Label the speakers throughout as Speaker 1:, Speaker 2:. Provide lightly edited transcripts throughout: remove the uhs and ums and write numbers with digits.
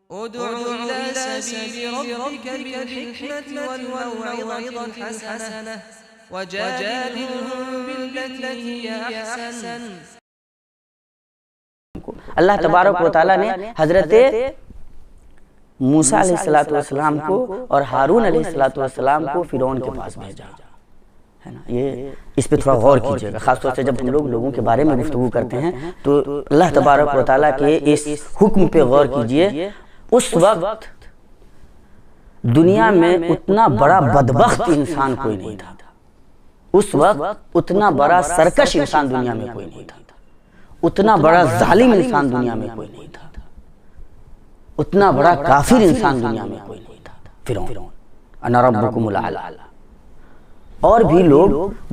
Speaker 1: ادع إلى سبيل ربك بالحكمة والموعظة الحسنة وجادلهم بالتي هي أحسن۔
Speaker 2: اللہ تبارک و تعالیٰ نے حضرت موسیٰ علیہ السلام کو اور ہارون علیہ السلام کو فرعون کے پاس بھیجا ہے نا۔ یہ اس پہ تھوڑا غور کیجئے گا، خاص طور سے جب ہم لوگوں کے بارے میں گفتگو کرتے ہیں تو اللہ تبارک و تعالیٰ کے اس حکم پہ غور کیجئے۔ اس وقت دنیا میں اتنا بڑا بدبخت انسان کوئی نہیں تھا، اس وقت اتنا بڑا سرکش انسان دنیا میں کوئی نہیں تھا، اتنا بڑا ظالم انسان دنیا میں کوئی نہیں تھا، اتنا بڑا کافر انسان دنیا میں کوئی نہیں تھا، فرعون۔ انا ربکم الاعلی۔ اور بھی لوگ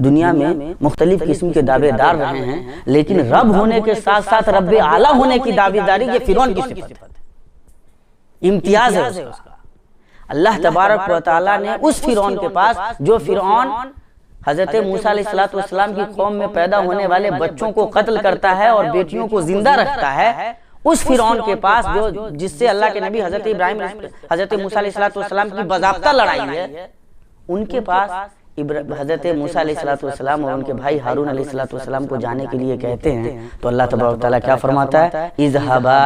Speaker 2: دنیا میں مختلف قسم کے دعوے دار رہے ہیں، لیکن رب ہونے کے ساتھ ساتھ رب اعلیٰ ہونے کی دعوے داری یہ فرعون کی صفت ہے، امتیاز ہے اس کا۔ اللہ تبارک و تعالیٰ نے اس فرعون کے پاس جو فرعون حضرت موسیٰ علیہ السلام کی قوم میں پیدا ہونے والے بچوں کو قتل کرتا ہے اور بیٹیوں کو زندہ رکھتا ہے، اس فرعون کے پاس جس سے اللہ کے نبی حضرت ابراہیم حضرت موسیٰ علیہ السلام کی باضابطہ لڑائی ہے، ان کے پاس حضرت موسیٰ علیہ السلام اور ان کے بھائی ہارون علیہ السلام کو جانے کے لیے کہتے ہیں تو اللہ تبارک و تعالیٰ کیا فرماتا ہے؟ اذهبا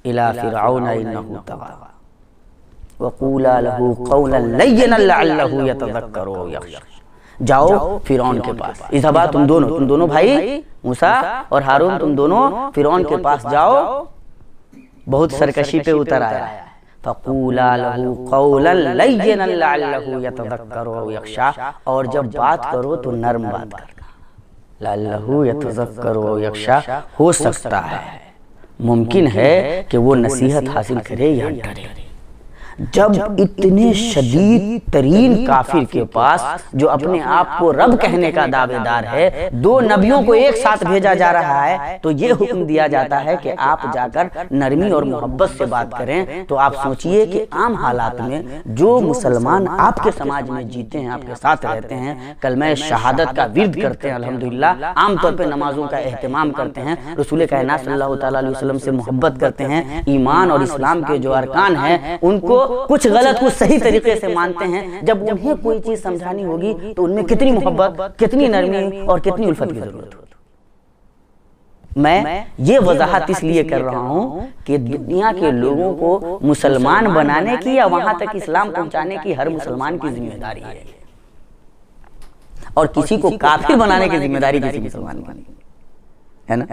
Speaker 2: الى فرعون انه طغى وقولا له قولا لینا لعله يتذکر او یخشی۔ جاؤ فرعون کے پاس، اذهبا تم دونوں بھائی موسیٰ اور ہارون تم دونوں فرعون کے پاس جاؤ، بہت سرکشی پہ اتر آیا ہے، فقولا له قولا لینا لعله يتذکر او یخشی، اور جب بات کرو تو نرم بات کرنا، لعله يتذکر او یخشی، ہو سکتا ہے ممکن ہے کہ وہ نصیحت حاصل کرے یا ڈرے۔ جب اتنے شدید ترین کافر کے پاس جو اپنے آپ کو رب کہنے کا دعوے دار ہے، دو نبیوں کو ایک ساتھ بھیجا جا رہا ہے تو یہ حکم دیا جاتا ہے کہ آپ جا کر نرمی اور محبت سے بات کریں۔ تو آپ سوچئے کہ عام حالات میں جو مسلمان آپ کے سماج میں جیتے ہیں، آپ کے ساتھ رہتے ہیں، کلمہ شہادت کا ورد کرتے ہیں، الحمدللہ عام طور پہ نمازوں کا اہتمام کرتے ہیں، رسول کائنات صلی اللہ تعالیٰ علیہ وسلم سے محبت کرتے ہیں، ایمان اور اسلام کے جو ارکان ہیں ان کو کچھ غلط کچھ صحیح طریقے سے مانتے ہیں، جب انہیں کوئی چیز سمجھانی ہوگی تو ان میں کتنی محبت، کتنی نرمی اور کتنی الفت کی ضرورت ہوتی۔ میں یہ وضاحت اس لیے کر رہا ہوں کہ دنیا کے لوگوں کو مسلمان بنانے کی یا وہاں تک اسلام پہنچانے کی ہر مسلمان کی ذمہ داری ہے، اور کسی کو کافر بنانے کی ذمہ داری کسی مسلمان کی ہے نا۔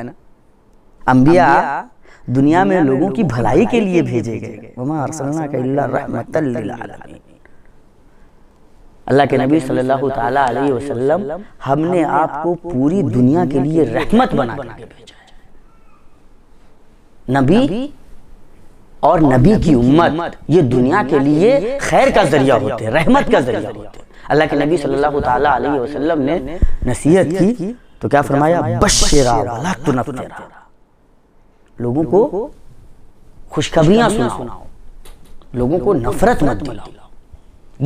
Speaker 2: انبیاء دنیا میں لوگوں کی بھلائی کے لیے بھیجے گئے، وما ارسلناک الا رحمۃ للعالمین۔ اللہ کے نبی صلی اللہ تعالیٰ علیہ وسلم ہم نے آپ کو پوری دنیا کے لیے رحمت بنا کے بھیجا ہے۔ نبی اور نبی کی امت یہ دنیا کے لیے خیر کا ذریعہ ہوتے ہیں، رحمت کا ذریعہ ہوتے ہیں۔ اللہ کے نبی صلی اللہ تعالیٰ علیہ وسلم نے نصیحت کی تو کیا فرمایا؟ بشرا ولا تنفرا، لوگوں کو خوشخبریاں سناؤ، لوگوں کو نفرت مت دلاؤ،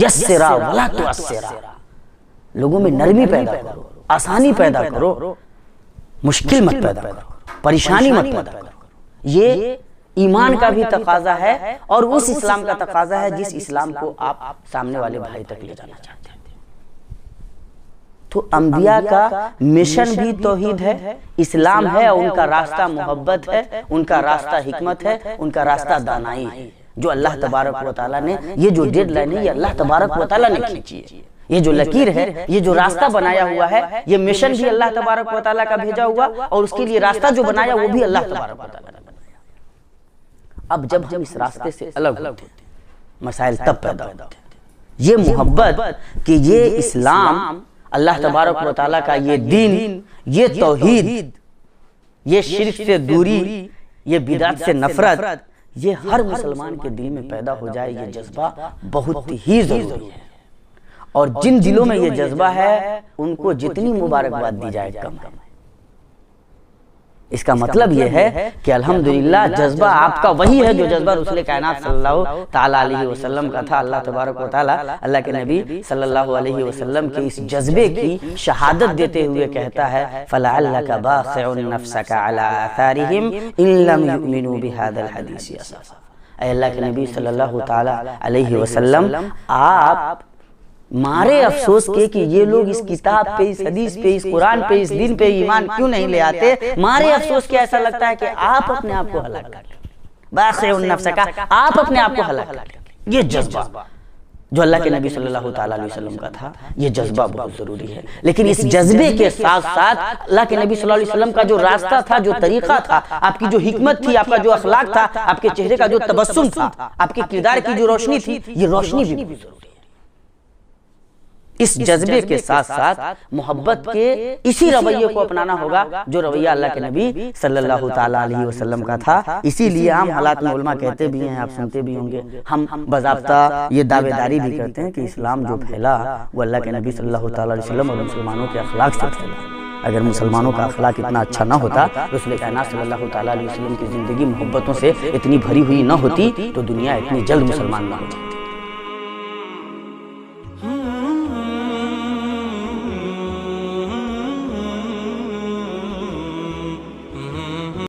Speaker 2: یسرا ولا تعسرا، لوگوں میں نرمی پیدا کرو، آسانی پیدا کرو، مشکل مت پیدا کرو، پریشانی مت پیدا کرو۔ یہ ایمان کا بھی تقاضا ہے اور اس اسلام کا تقاضا ہے جس اسلام کو آپ سامنے والے بھائی تک لے جانا چاہتے ہیں۔ تو انبیاء کا مشن بھی توحید ہے، اسلام ہے، اور ان کا راستہ محبت ہے، ان کا راستہ حکمت ہے، ان کا راستہ دانائی ہے، جو اللہ تبارک و تعالیٰ نے یہ جو ڈیڈ لائن ہے یہ اللہ تبارک و تعالیٰ نے کھینچی ہے، یہ جو لکیر ہے، یہ جو راستہ بنایا ہوا ہے، یہ مشن بھی اللہ تبارک و تعالیٰ کا بھیجا ہوا، اور اس کے لیے راستہ جو بنایا وہ بھی اللہ تبارک و تعالیٰ نے بنایا۔ اب جب ہم اس راستے سے الگ ہوتے ہیں مسائل تب پیدا ہوتے ہیں۔ یہ محبت کہ یہ اسلام، اللہ تبارک و تعالیٰ کا یہ دین، یہ توحید، یہ شرک سے دوری، یہ بدعت سے نفرت، یہ ہر مسلمان کے دل میں پیدا ہو جائے، یہ جذبہ بہت ہی ضروری ہے۔ اور جن دلوں میں یہ جذبہ ہے ان کو جتنی مبارکباد دی جائے کم ہے۔ اس کا مطلب یہ ہے کہ الحمدللہ جذبہ آپ کا وہی ہے جو جذبہ رسول کائنات صلی اللہ تعالیٰ علیہ وسلم کا تھا۔ اللہ تبارک و تعالیٰ اللہ کے نبی صلی اللہ علیہ وسلم کے اس جذبے کی شہادت دیتے ہوئے کہتا ہے فَلَعَلَّكَ بَاخِعٌ نَفْسَكَ عَلَىٰ آثَارِهِمْ إِن لَّمْ يُؤْمِنُوا بِهَذَا الْحَدِيثِ أَسَفًا۔ اے اللہ کے نبی صلی اللہ تعالی علیہ وسلم، آپ مارے افسوس کے کہ یہ لوگ اس کتاب پہ، اس حدیث پہ، اس قرآن پہ، اس دین پہ ایمان کیوں نہیں لے آتے؟ مارے افسوس کے ایسا لگتا ہے کہ آپ اپنے آپ کو ہلاک کر لیں، باخع النفس کا، آپ اپنے آپ کو ہلاک کر لیں۔ یہ جذبہ جو اللہ کے نبی صلی اللہ تعالی علیہ وسلم کا تھا، یہ جذبہ بہت ضروری ہے۔ لیکن اس جذبے کے ساتھ ساتھ اللہ کے نبی صلی اللہ علیہ وسلم کا جو راستہ تھا، جو طریقہ تھا، آپ کی جو حکمت تھی، آپ کا جو اخلاق تھا، آپ کے چہرے کا جو تبسم تھا، آپ کے کردار کی جو روشنی تھی، یہ روشنی بھی بہت ضروری ہے۔ اس جذبے کے ساتھ ساتھ محبت کے اسی رویے کو اپنانا ہوگا جو رویہ اللہ کے نبی صلی اللہ تعالی علیہ وسلم کا تھا۔ اسی لیے عام حالات میں علماء کہتے بھی ہیں، آپ سنتے بھی ہوں گے، ہم باضابطہ یہ دعوے داری بھی کرتے ہیں کہ اسلام جو پھیلا وہ اللہ کے نبی صلی اللہ تعالی علیہ وسلم اور مسلمانوں کے اخلاق سے پھیلا۔ اگر مسلمانوں کا اخلاق اتنا اچھا نہ ہوتا، رسول کائنات صلی اللہ تعالی علیہ وسلم کی زندگی محبتوں سے اتنی بھری ہوئی نہ ہوتی، تو دنیا اتنی جلد مسلمان نہ ہو جاتی۔